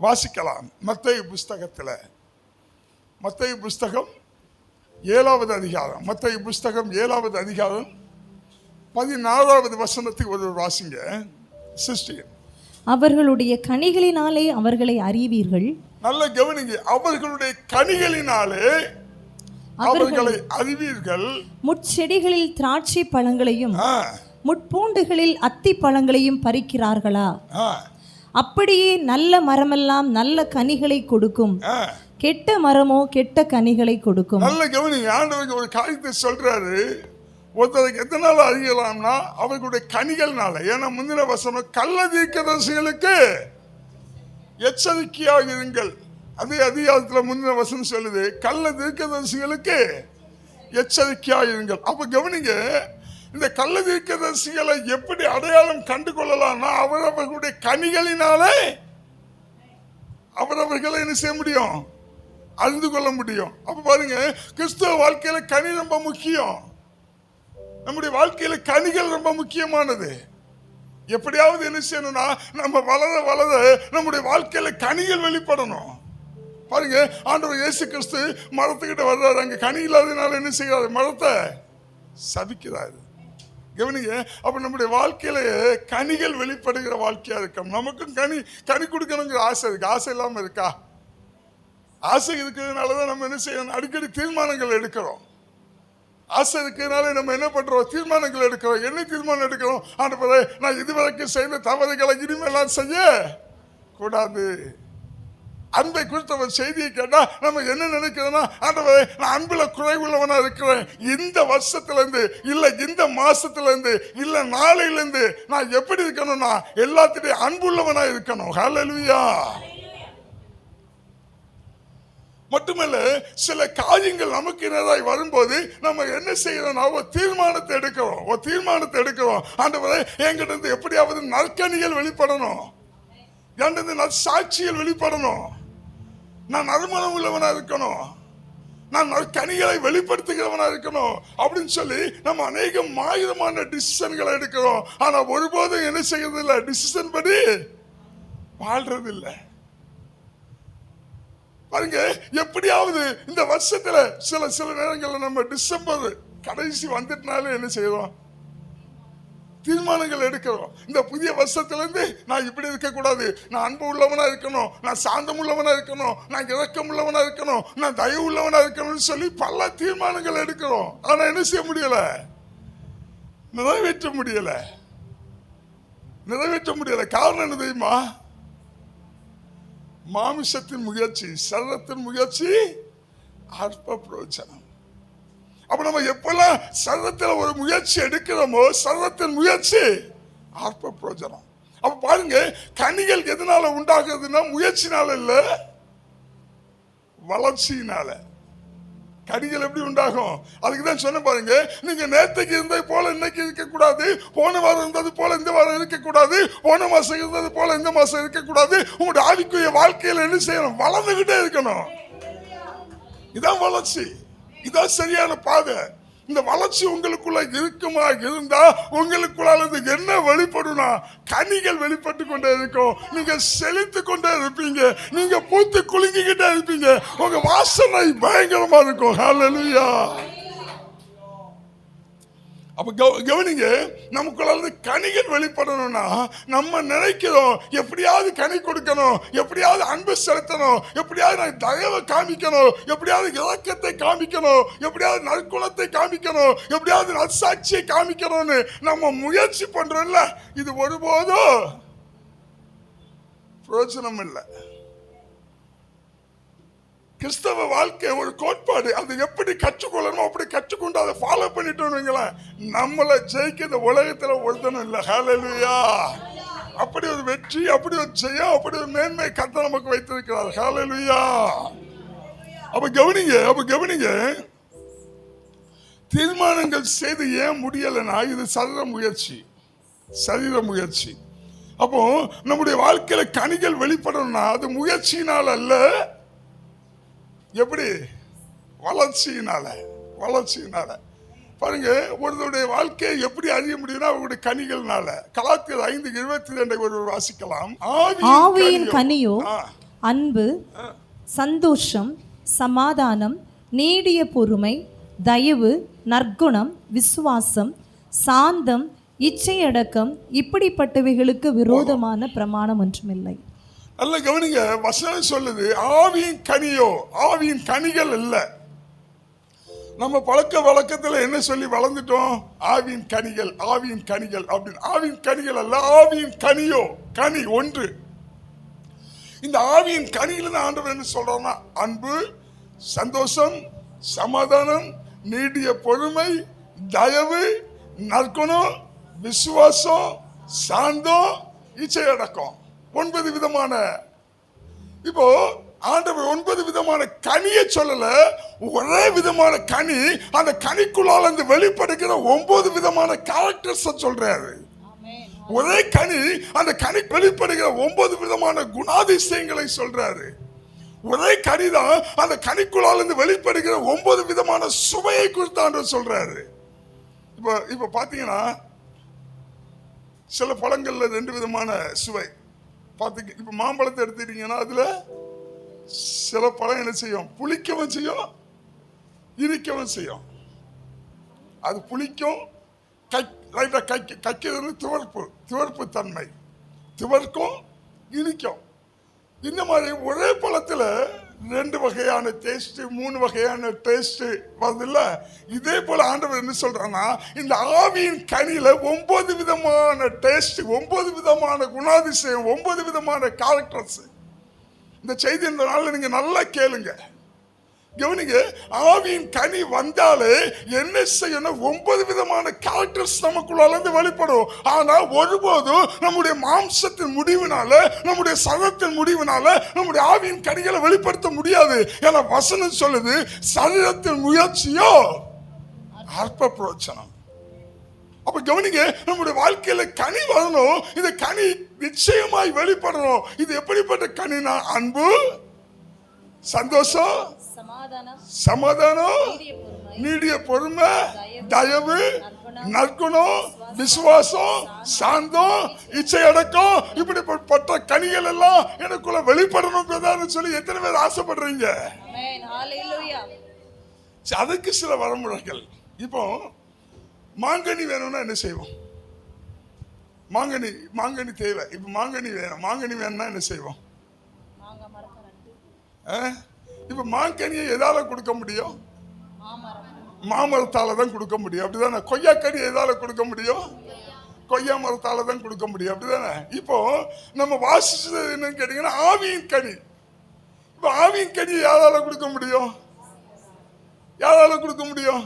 வாசிக்கலாம். மத்தேயு புஸ்தகத்தில், மத்தேயு புஸ்தகம் 7வது அதிகாரம், மத்தேயு புஸ்தகம் 7வது அதிகாரம் 16வது வசனத்துக்கு ஒரு வாசிங்க சிஸ்டர். அவர்களுடைய கனிகளினாலே அவர்களை அறிவீர்கள். நல்ல கவனிங்க, அவர்களுடைய கனிகளினாலே அவர்களை அறிவீர்கள். முட்செடிகளில் திராட்சை பழங்களையும் முட்பூண்டுகளில் அத்தி பழங்களையும் பறிக்கிறார்களா? அப்படியே நல்ல மரமெல்லாம் நல்ல கனிகளை கொடுக்கும், கெட்ட மரமோ கெட்ட கனிகளை கொடுக்கும். நல்ல கவனிங்க, ஆண்டவருக்கு ஒரு காரியத்தை சொல்றாரு. ஒருத்தருக்கு எதனால அறியலாம்னா அவர்களுடைய கனிகள்னால. ஏன்னா முந்தின வசனம் கள்ள தீர்க்கதரிசிகளுக்கு எச்சரிக்கையாக இருங்கள். அதே அதிகாரத்தில் முந்தின வசனம் சொல்லுது கள்ள தீர்க்கதரிசிகளுக்கு எச்சரிக்கையாக இருங்கள். அப்ப கவனிங்க, இந்த கள்ள தீர்க்கதரிசிகளை எப்படி அடையாளம் கண்டு கொள்ளலாம்னா அவரவர்களுடைய கனிகளினாலே அவரவர்களை என்ன செய்ய முடியும், அறிந்து கொள்ள முடியும். அப்ப பாருங்க, கிறிஸ்தவ வாழ்க்கையில கனி ரொம்ப முக்கியம். நம்முடைய வாழ்க்கையில கனிகள் ரொம்ப முக்கியமானது. எப்படியாவது என்ன செய்யணும்னா நம்ம வளர வளர நம்முடைய வாழ்க்கையில கனிகள் வெளிப்படணும். பாருங்க, ஆண்டவர் இயேசு கிறிஸ்து மரத்துக்கிட்ட வர்றாரு. அங்க கனி இல்லாததுனால என்ன செய்யறாரு, மரத்தை சபிக்கிறாரு. கவனிங்க, அப்ப நம்முடைய வாழ்க்கையில கனிகள் வெளிப்படுகிற வாழ்க்கையா இருக்கும். நமக்கும் கனி கொடுக்கணுங்கிற ஆசை இருக்கு. ஆசை இல்லாம இருக்கா? ஆசை இருக்கிறதுனாலதான் நம்ம என்ன செய்யணும், அடிக்கடி தீர்மானங்கள் எடுக்கிறோம். ஆசை இருக்கிறதுனால நம்ம என்ன பண்றோம், தீர்மானங்கள் எடுக்கிறோம். என்ன தீர்மானம் எடுக்கிறோம், ஆண்டவரே நான் இதுவரைக்கும் செய்த தவறுகளை இனிமேலாம் செய்ய கூடாது. அன்பை குறித்த ஒரு செய்தியை கேட்டா நம்ம என்ன நினைக்கிறோம்னா, ஆண்டவரே நான் அன்புல குறைவுள்ளவனா இருக்கிறேன், இந்த வருஷத்துல இருந்து இல்ல இந்த மாசத்துல இருந்து இல்ல நாளையில இருந்து நான் எப்படி இருக்கணும்னா எல்லாத்திலையும் அன்புள்ளவனா இருக்கணும். ஹல்லேலூயா. மட்டுமல்ல, சில காரியங்கள் நமக்கு எதிராய் வரும்போது நம்ம என்ன செய்யறோம்னா ஒரு தீர்மானத்தை எடுக்கிறோம். ஆண்டவரே என்கிட்ட இருந்து எப்படியாவது நற்கனிகள் வெளிப்படணும், என்கிட்ட நற்சாட்சிகள் வெளிப்படணும், நான் நறுமணம் உள்ளவனா இருக்கணும், நான் நற்கனிகளை வெளிப்படுத்துகிறவனா இருக்கணும் அப்படின்னு சொல்லி நம்ம அநேக ஆயிரமான டிசிஷன்களை எடுக்கிறோம். ஆனா ஒருபோதும் என்ன செய்யறது இல்லை, டிசிஷன் படி வாழ்றது இல்லை. பாருங்க, எப்படியாவது இந்த வருஷத்துல சில நேரங்கள்ல நம்ம டிசம்பர் கடைசி வந்துட்டனால என்ன செய்யறோம், தீர்மானங்கள் எடுக்கிறோம். இந்த புதிய வருஷத்துல இருந்து நான் இப்படி இருக்க கூடாது, நான் அன்பு உள்ளவனா இருக்கணும், நான் சாந்தம் உள்ளவனா இருக்கணும், நான் இரக்கம் உள்ளவனா இருக்கணும், நான் தயவு உள்ளவனா இருக்கணும்னு சொல்லி பல தீர்மானங்கள் எடுக்கிறோம். ஆனா என்ன செய்ய முடியல, நிறைவேற்ற முடியல. காரணம் என்ன தெரியுமா, மாமிசத்தின் முயற்சி, சரீரத்தின் முயற்சி, அற்ப பிரயோஜனம். அப்ப நம்ம எப்பெல்லாம் சரீரத்தில் ஒரு முயற்சி எடுக்கிறோமோ சரீரத்தின் முயற்சி அற்ப பிரயோஜனம். அப்ப பாருங்க, கனிகள் எதனால உண்டாகுதுன்னா முயற்சினால இல்ல, வளர்ச்சியினால. கனிகள் எப்படி உண்டாகும், அதுக்குதான் சொன்ன பாருங்க, நீங்க நேற்றுக்கு இருந்தது போல இன்னைக்கு இருக்க கூடாது, போன வாரம் இருந்தது போல இந்த வாரம் இருக்க கூடாது, போன மாசம் இருந்தது போல இந்த மாசம் இருக்க கூடாது. உங்களுடைய ஆவிக்குரிய வாழ்க்கையில என்ன செய்யணும், வளர்ந்துகிட்டே இருக்கணும். இதான் வளர்ச்சி, இதான் சரியான பாதை. இந்த வளர்ச்சி உங்களுக்குள்ள இருக்குமா இருந்தா உங்களுக்குள்ள என்ன வெளிப்படும்னா கனிகள் வெளிப்பட்டு கொண்டே இருக்கும். நீங்க செழித்து கொண்டே இருப்பீங்க, நீங்க பூத்து குலுங்கிக்கிட்டே இருப்பீங்க, உங்க வாசனை பயங்கரமா இருக்கும். ஹல்லேலூயா. அப்ப கவனிங்க, நமக்குள்ள கனிகள் வெளிப்படணும்னா நம்ம நினைக்கிறோம் எப்படியாவது கனி கொடுக்கணும், எப்படியாவது அன்பு செலுத்தணும், எப்படியாவது நான் தயவை காமிக்கணும், எப்படியாவது இரக்கத்தை காமிக்கணும், எப்படியாவது நற்குணத்தை காமிக்கணும், எப்படியாவது நற்சாட்சியை காமிக்கணும்னு நம்ம முயற்சி பண்றோம்ல, இது ஒருபோதும் பிரயோஜனம் இல்லை. கிறிஸ்தவ வாழ்க்கை ஒரு கோட்பாடு, அது எப்படி கற்றுக்கொள்ளணும் அப்படி கற்றுக்கொண்டு அதை ஃபாலோ பண்ணிட்டோம், நம்மளை ஜெயிக்க உலகத்துல ஒருத்தனும் இல்லை. ஹல்லேலூயா. அப்படி ஒரு வெற்றி, அப்படி ஒரு ஜெயம், அப்படி ஒரு மேன்மை கர்த்தர் நமக்கு வைத்திருக்கிறார். ஹல்லேலூயா. அப்ப கவனிங்க, தீர்மானங்கள் செய்து ஏன் முடியலைன்னா இது சரீர முயற்சி. அப்போ நம்முடைய வாழ்க்கையில கனிகள் வெளிப்படணும்னா அது முயற்சியினால் அல்ல, எப்படி, வளர்ச்சியினால. பாருங்க, ஒருவருடைய வாழ்க்கையை எப்படி அறிய முடியும்னா அவருடைய கனிகள்னால. கலாத்தியர் 5:22 ஒரு வாசிக்கலாம். ஆவியின் கனியோ அன்பு, சந்தோஷம், சமாதானம், நீடிய பொறுமை, தயவு, நற்குணம், விசுவாசம், சாந்தம், இச்சையடக்கம், இப்படிப்பட்டவைகளுக்கு விரோதமான பிரமாணம் ஒன்றுமில்லை. நல்ல கவனிங்க, வசனம் சொல்லுது ஆவியின் கனியோ, ஆவியின் கனிகள் இல்ல. நம்ம பழக்க வழக்கத்துல என்ன சொல்லி வளர்ந்துட்டோம்? ஆவியின் கனிகள், ஆவியின் கனிகள் அப்படின்னு. ஆவியின் கனிகள் அல்ல, ஆவியின் கனியோ, கனி ஒன்று. இந்த ஆவியின் கனிகள் ஆண்டவர் என்ன சொல்றோம்னா அன்பு, சந்தோஷம், சமாதானம், நீடிய பொறுமை, தயவு, நற்குணம், விசுவாசம், சாந்தம், இச்சையடக்கம். 9 விதமான. இப்போ ஆண்டவர் 9 விதமான கனியை சொல்லல, ஒரே விதமான கனி. அந்த கனிக்குள்ளால் அந்த வெளிப்படுகிற 9 விதமான கேரக்டர்ஸ் சொல்றாரு. ஒரே கனி, அந்த கனி வெளிப்படுகிற 9 விதமான குணாதிசயங்களை சொல்றாரு. ஒரே கனிதான், அந்த கனிக்குள்ளால் இருந்து வெளிப்படுகிற 9 விதமான சுவையை குறித்து ஆண்டவர் சொல்றாரு. இப்ப பாத்தீங்கன்னா சில பழங்கள்ல 2 விதமான சுவை. பாத்தீங்க, இப்ப மாம்பழத்தை எடுத்துட்டீங்கன்னா அதுல சில பழம் என்ன செய்யும்? புளிக்கவும் செய்யும், இனிக்கவும் செய்யும். அது புளிக்கும், கக்கிறது துவர்ப்பு தன்மை, துவர்க்கும், இனிக்கும். இந்த மாதிரி ஒரே பழத்துல 2 வகையான டேஸ்ட், 3 வகையான டேஸ்ட் வருதுல்ல. இதே போல ஆண்டவர் என்ன சொல்றான்னா, இந்த ஆவியின் கனியில 9 விதமான டேஸ்ட், 9 விதமான குணாதிசயம், 9 விதமான கேரக்டர்ஸ். இந்த செய்தி இந்த நாள்ல நீங்க நல்லா கேளுங்க, கவனிங்க. ஆவியின் கனி வந்தாலே என்ன செய்யணும்? 9 விதமான கேரக்டர்ஸ் நமக்குள்ள வெளிப்படும். ஆனா ஒருபோதும் நம்முடைய மாம்சத்தின் முடிவினால, நம்முடைய சரீரத்தின் முடிவினால நம்முடைய ஆவியின் கனிகளை வெளிப்படுத்த முடியாது. ஏன்னா வசனம் சொல்லுது, சரீரத்தின் முயற்சியோ அற்ப பிரயோஜனம். அப்ப கவனிங்க, நம்முடைய வாழ்க்கையில கனி வரணும். இந்த கனி நிச்சயமாய் வெளிப்படணும். இது எப்படிப்பட்ட கனினா அன்பு, சந்தோஷம், சமாதானம், நீடிய பொறுமை, தயவு, நற்குணம், விசுவாசம், சாந்தம், இச்சையடக்கம், இப்படிப்பட்ட கனிகள் எல்லாம் எனக்குள்ள வெளிப்படணும் சொல்லி எத்தனை பேர் ஆசைப்படுறீங்க? அதுக்கு சில வரமுறைகள். இப்போ மாங்கனி வேணும்னா என்ன செய்வோம்? மாங்கனி தேவை. இப்ப மாங்கனி வேணும்னா என்ன செய்வோம்? இப்ப மாங்கனியை எதால கொடுக்க முடியும்? மாமரத்தால தான் கொடுக்க முடியும், அப்படிதானே? கொய்யாக்கனி எதால கொடுக்க முடியும்? கொய்யா மரத்தால தான் கொடுக்க முடியும், அப்படிதானே? இப்போ நம்ம வாசிச்சது என்னன்னு கேட்டீங்கன்னா ஆவியின் கனி. இப்ப ஆவியின் கனி யாரால கொடுக்க முடியும்? யாரால கொடுக்க முடியும்?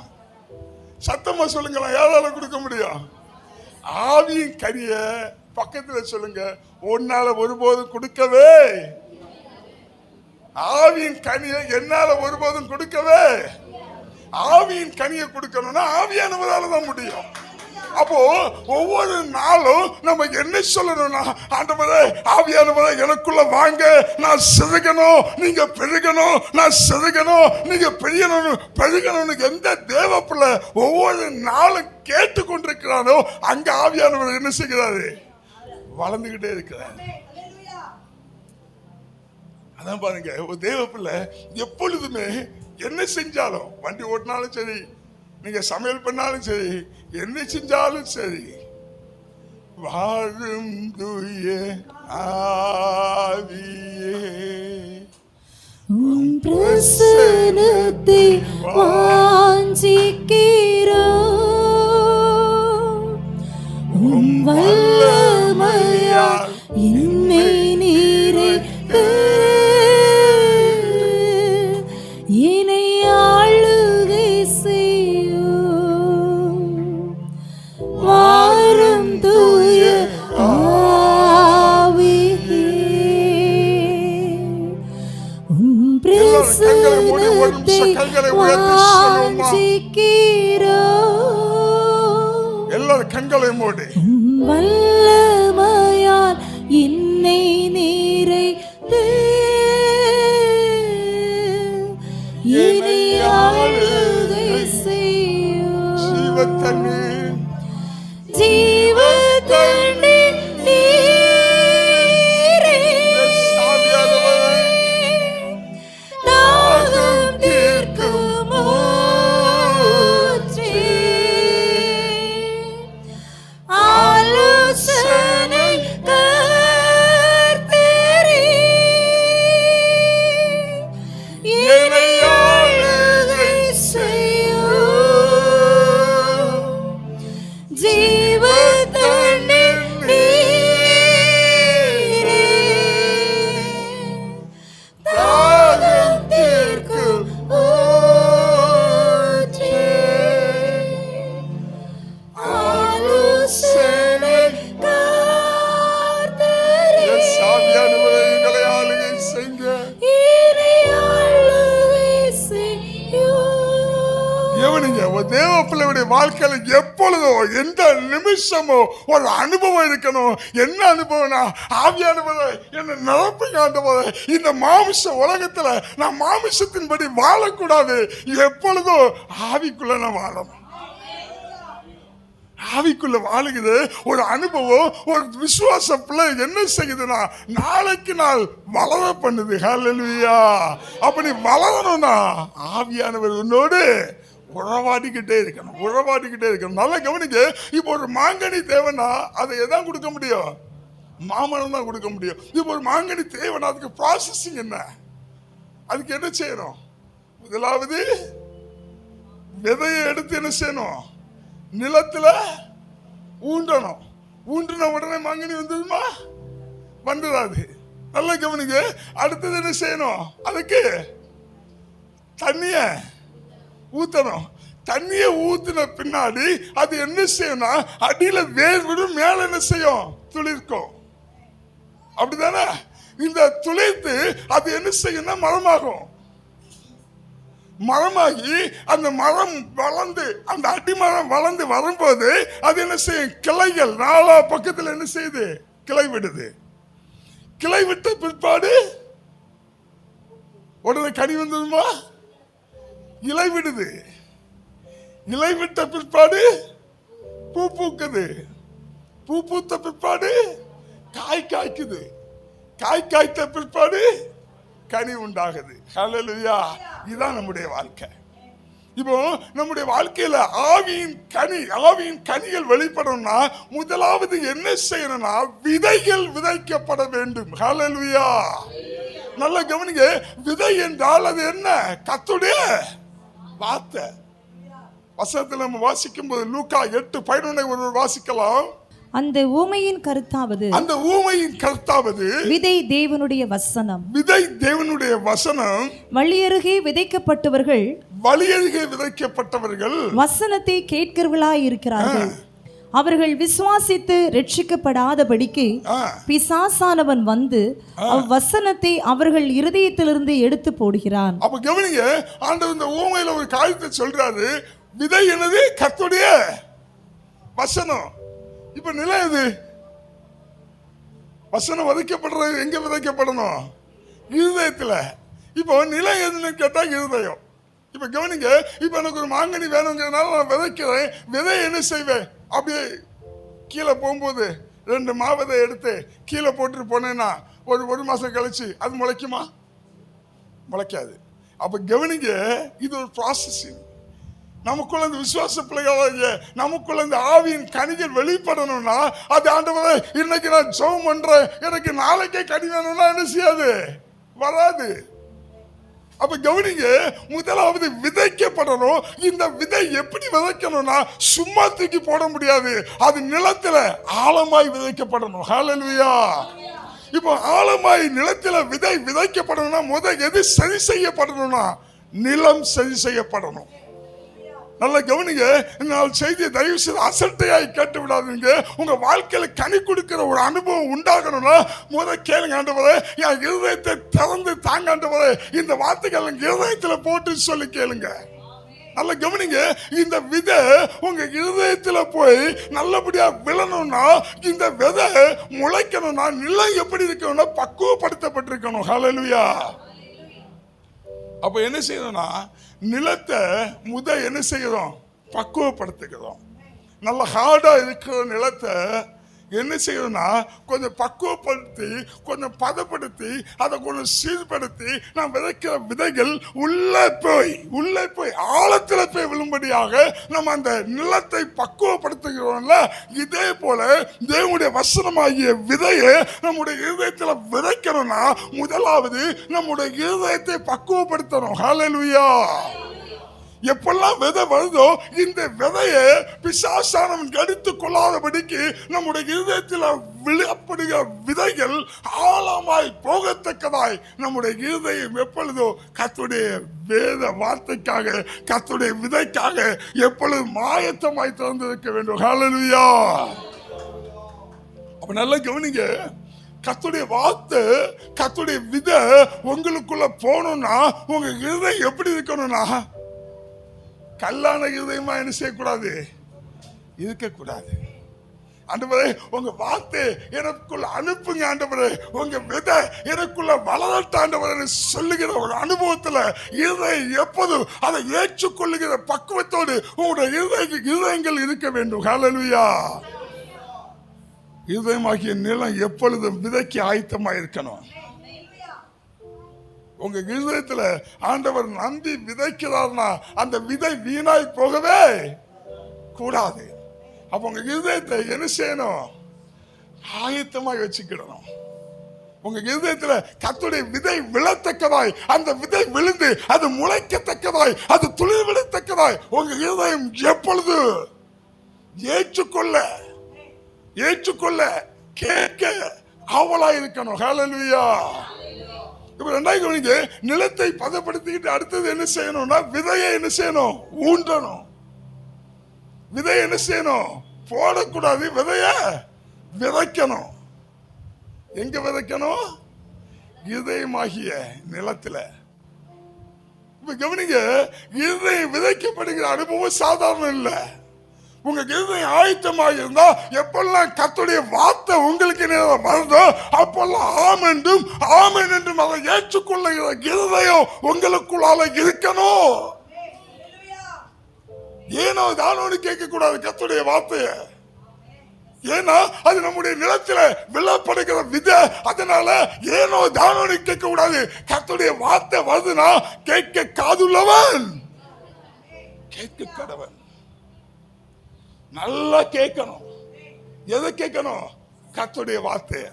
சத்தமா சொல்லுங்களா, யாரால கொடுக்க முடியும்? ஆவியின் கனிய பக்கத்துல சொல்லுங்க, உன்னால ஒருபோதும் கொடுக்கவே. ஆவியின் கனியை என்னால ஒருபோதும் கொடுக்கவே. ஆவியின் கனியை கொடுக்கணும்னா ஆவியானவரால தான் முடியும். அப்போ ஒவ்வொரு நாளும் நம்ம என்ன சொல்லணும்னா, ஆண்டவரே ஆவியானவரே எனக்குள்ள வாங்க, நான் சிறுகணும், நீங்க பெருகணும், நான் சிறுகணும், நீங்க பெருகணும். எந்த தேவ பிள்ளை ஒவ்வொரு நாளும் கேட்டு கொண்டிருக்கிறானோ அங்க ஆவியானவர் என்ன செய்கிறாரு? வளர்ந்துகிட்டே இருக்கிறார். அதான் பாருங்க, ஒரு தேவ பிள்ளை எப்பொழுதுமே என்ன செஞ்சாலும், வண்டி ஓட்டினாலும் சரி, நீங்க சமையல் பண்ணாலும் சரி, என்ன செஞ்சாலும் சரி, வாழும் தூய ஆவியே உம் பிரசன்னத்தை வாஞ்சிக்கிறோம், உம் வல்லமையால் என்னை நீரே என்னை ஆளுகை செய்யும். வாரும் தூய ஆவியே உம் பிரசன்னத்தை வாஞ்சிக்கிறோம். எல்லாரும் கண்களை மூடி. வல்லமையால் என்னை நீரை என்னை ஆளுகை செய்யும். ஜீவத்தண்ணீர், ஜீவத்தண்ணீர் நீரே தேவ பிள்ளையுடைய வாழ்க்கையில எப்பொழுதோ எந்த நிமிஷமோ ஒரு அனுபவம் இருக்கணும். என்ன அனுபவம்னா, ஆவியானவரே என்னை நிரப்புங்க ஆண்டவரே, இந்த மாமிச உலகத்துல நான் மாமிசத்தின்படி வாழக்கூடாது, எப்பொழுதோ ஆவிக்குள்ள நான் வாழணும். ஆவிக்குள்ள வாழுகிறது ஒரு அனுபவம். ஒரு விசுவாச பிள்ளை என்ன செய்யுதுன்னா, நாளைக்கு நாள் வளர பண்ணுது. ஹல்லேலூயா. அப்ப நீ வளரணும்னா ஆவியானவர் உன்னோடு உறவாடிக்கிட்டே இருக்கணும். நல்லா கவனிக்க. இப்போ ஒரு மாங்கனி தேவைன்னா அதை எதான் கொடுக்க முடியும்? மாமரம் தான் கொடுக்க முடியும். இப்போ ஒரு மாங்கனி தேவைன்னா அதுக்கு ப்ராசஸிங் என்ன? அதுக்கு என்ன செய்யணும்? முதலாவது விதையை எடுத்து என்ன செய்யணும்? நிலத்துல ஊண்டணும். ஊண்டின உடனே மாங்கனி வந்ததுமா? வந்துடாது. நல்லா கவனிங்க. அடுத்தது என்ன செய்யணும்? அதுக்கு தண்ணிய ஊத்தணும். தண்ணிய ஊத்தின பின்னாடி அது என்ன செய்யணும்னா, அடியில வேர் விடும், மேல என்ன செய்யும்? துளிர்க்கும். அப்படிதானே? இந்த துளிர்த்து அது என்ன செய்யும்னா மரமாகும். மரமாகி அந்த மரம் வளர்ந்து, அந்த அடிமரம் வளர்ந்து வரும்போது அது என்ன செய்யும்? கிளைகள் நாலா பக்கத்தில் என்ன செய்யுது? கிளை விடுது. கிளை விட்ட பிற்பாடு உடனே கனி வந்ததுமா? இலை விடுது. இலை விட்ட பிற்பாடு பூ பூக்குது. பூ பூத்த பிற்பாடு காய் காய்க்குது. காய் காய்த்த பிற்பாடு கனி உண்டாகுது. ஹல்லேலூயா. இதுதான் நம்முடைய வாழ்க்கை. இப்போ நம்முடைய வாழ்க்கையில ஆவியின் கனிகள் வெளிப்படணும்னா முதலாவது என்ன செய்யணும்னா, விதைகள் விதைக்கப்பட வேண்டும். ஹல்லேலூயா. நல்ல கவனிங்க. விதை என்றால் அது என்ன? கர்த்தருடைய வார்த்தை. வசனத்தில் நம்ம வாசிக்கும் போது லூக்கா 8:11 ஒருவர் வாசிக்கலாம். அந்த ஊமையின் கருத்தாவது விதை தேவனுடைய வசனம். விதை தேவனுடைய வசனம். வழியருகே விதைக்கப்பட்டவர்கள் வசனத்தை கேட்கிறவர்களாய் இருக்கிறார்கள். அவர்கள் விசுவாசித்து ரட்சிக்கப்படாதபடிக்கு பிசாசானவன் வந்து வசனத்தை அவர்கள் இருதயத்திலிருந்து எடுத்து போடுகிறான். அப்ப கவனிங்க, ஆண்டவர் இந்த ஊமையில ஒரு காரியத்தை சொல்றாரு. விதை என்னது? கர்த்தருடைய வசனம். இப்ப நிலை எது? வசனம் விதைக்கப்படுறது எங்க விதைக்கப்படணும்? இருதயத்துல. இப்போ நிலை எதுன்னு கேட்டா இருதயம். இப்ப கவனிங்க. இப்ப எனக்கு ஒரு மாங்கனி வேணுங்கிறதுனால நான் விதைக்கிறேன். விதை என்ன செய்வேன்? அப்படியே கீழே போகும்போது 2 மாவிதை எடுத்து கீழே போட்டுட்டு போனேன்னா ஒரு மாசம் கழிச்சு அது முளைக்குமா? முளைக்காது. அப்ப கவனிங்க, இது ஒரு ப்ராசஸிங். நமக்குள்ள இந்த விசுவாச பிள்ளைகளாக நமக்குள்ள இந்த ஆவியின் கனிகள் வெளிப்படணும்னா, அது ஆண்டவரே இன்னைக்கு நான் ஜெபம் பண்றேன், எனக்கு நாளைக்கே கனி வேணும்னா என்ன செய்யாது? வராது. அப்ப கவனிங்க, முதலாவது விதைக்கப்படணும். இந்த விதை எப்படி விதைக்கணும்னா, சும்மா தூக்கி போட முடியாது. அது நிலத்துல ஆழமாய் விதைக்கப்படணும். ஹல்லேலூயா. இப்போ ஆழமாய் நிலத்துல விதை விதைக்கப்படணும்னா முதல் எது சரி செய்யப்படணும்னா, நிலம் சரி செய்யப்படணும். நல்லா கவனிங்க. இந்த செய்தியை தயவு செய்து அசட்டையாய் கேட்டு விடாதீங்க. உங்க வாழ்க்கையில கனி கொடுக்கிற ஒரு அனுபவம் உண்டாகணும்னா முதல் கேளுங்க, ஆண்டவரே என் இருதயத்தை திறந்து தாங்க ஆண்டவரே, இந்த வார்த்தைகள் இருதயத்துல போட்டு சொல்லி கேளுங்க. நல்லா கவனிங்க. இந்த விதை உங்க இருதயத்துல போய் நல்லபடியா விழணும்னா, இந்த விதை முளைக்கணும்னா நிலம் எப்படி இருக்கணும்னா பக்குவப்படுத்தப்பட்டிருக்கணும். ஹல்லேலூயா. அப்ப என்ன செய்யணும்னா, நிலத்தை என்ன செய்யறோம்? பக்குவப்படுத்துகிறோம். நல்ல ஹார்டா இருக்கிற நிலத்தை என்ன செய்யணும்னா கொஞ்சம் பக்குவப்படுத்தி, கொஞ்சம் பதப்படுத்தி, அதை கொஞ்சம் சீர்படுத்தி நான் விதைக்கிற விதைகள் உள்ளே போய் ஆழத்துல போய் விழும்படியாக நம்ம அந்த நிலத்தை பக்குவப்படுத்துகிறோம்ல. இதே போல தேவனுடைய வசனமாகிய விதையை நம்முடைய இருதயத்துல விதைக்கணும்னா முதலாவது நம்முடைய இருதயத்தை பக்குவப்படுத்தணும். ஹல்லேலூயா. எப்பெல்லாம் விதை வருதோ இந்த விதையை பிசாசானவன் கடித்துக் கொள்ளாதபடிக்கு நம்முடைய இருதயத்தில் விழப்படுகிற விதைகள் ஆழமாய் போகத்தக்கதாய் நம்முடைய இருதயம் எப்பொழுதோ கர்த்தருடைய வேத வார்த்தைக்காக, கர்த்தருடைய விதைக்காக எப்பொழுதும் ஆயத்தமாய் திறந்திருக்க வேண்டும். ஹல்லேலூயா. அப்ப நல்லா கவனிங்க. கர்த்தருடைய வார்த்தை, கர்த்தருடைய விதை உங்களுக்குள்ள போகணும்னா உங்க இருதயம் எப்படி இருக்கணும்னா கல்லான இருதயமா என்ன செய்யக்கூடாது, இருக்கக்கூடாது. ஆண்டவரே உங்க வார்த்தை எனக்குள்ள அனுப்புங்க ஆண்டவரே, உங்க விதை எனக்குள்ள வளரட்ட ஆண்டவரே சொல்லுகிற ஒரு அனுபவத்துல இருதயம் எப்போதும் அதை ஏற்றுக்கொள்ளுகிற பக்குவத்தோடு உங்களுடைய இருதயங்கள் இருக்க வேண்டும். ஹல்லேலூயா. இருதயமாகிய நிலம் எப்பொழுதும் விதைக்கு ஆயத்தமா இருக்கணும். உங்க இருதயத்துல ஆண்டவர் நம்பி விதைக்கிறார்னா அந்த விதை வீணாய் போகவே கூடாது. அப்ப உங்க இருதயத்தை என்ன செய்யணும், ஆயத்தமாய் வச்சுக்கிடணும். உங்க இருதயத்துல கர்த்தருடைய விதை விழத்தக்கதாய், அந்த விதை விழுந்து அது முளைக்கத்தக்கதாய், அது துளிர் விடத்தக்கதாய் உங்க இருதயம் எப்பொழுது ஏற்றுக்கொள்ள கேட்க ஆவலா இருக்கணும். ஹல்லேலூயா. இப்ப ரெண்டாவது நிலத்தை பதப்படுத்திக்கிட்டு அடுத்தது என்ன செய்யணும்னா விதையை என்ன செய்யணும், ஊன்றணும். விதையை என்ன செய்யணும், போடக்கூடாது, விதைய விதைக்கணும். எங்க விதைக்கணும், இதயமாகிய நிலத்துல. இப்ப கவனிங்க, இதயம் விதைக்கப்படுகிற அனுபவம் சாதாரணம் இல்ல. உங்க இருதயம் ஆயத்தமாக இருந்தா எப்பெல்லாம் கர்த்தருடைய வார்த்தை உங்களுக்கு வருதோ அப்பெல்லாம் ஆமென் என்றும் அதை ஏற்றுக்கொள்ளுகிற இருதயம் உங்களுக்குள்ளால இருக்கணும். ஏனோ தானோன்னு கேட்க கூடாது கர்த்தருடைய வார்த்தைய. ஏன்னா அது நம்முடைய நிலத்துல விழப்படுகிற விதை. அதனால ஏனோ தானோன்னு கேட்க கூடாது. கர்த்தருடைய வார்த்தை வருதுன்னா கேட்க காதுள்ளவன் கேட்க கடவன். நல்லா கேட்கணும். எதை கேட்கணும், கர்த்தருடைய வார்த்தைய.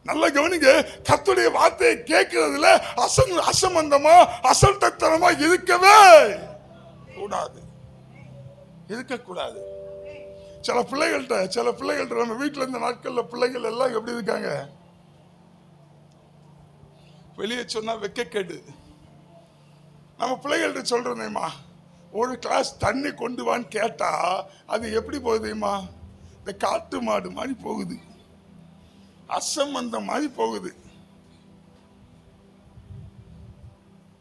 நல்லா கவனிங்க, கர்த்தருடைய வார்த்தையை கேட்கிறதுல அசம்பந்தமா அசல்தத்தனமா இருக்கவே கூடாது, இருக்கக்கூடாது. சில பிள்ளைகள்கிட்ட நம்ம வீட்டுல இந்த நாட்கள்ல பிள்ளைகள் எல்லாம் எப்படி இருக்காங்க, வெளியே சொன்னா வெக்கக்கேடு. நம்ம பிள்ளைகள்கிட்ட சொல்றேன்மா, ஒரு கிளாஸ் தண்ணி கொண்டு வான்னு கேட்டா அது எப்படி போகுதுமா, இந்த காட்டு மாடு மாதிரி போகுது, அசம்பந்தம் மாதிரி போகுது,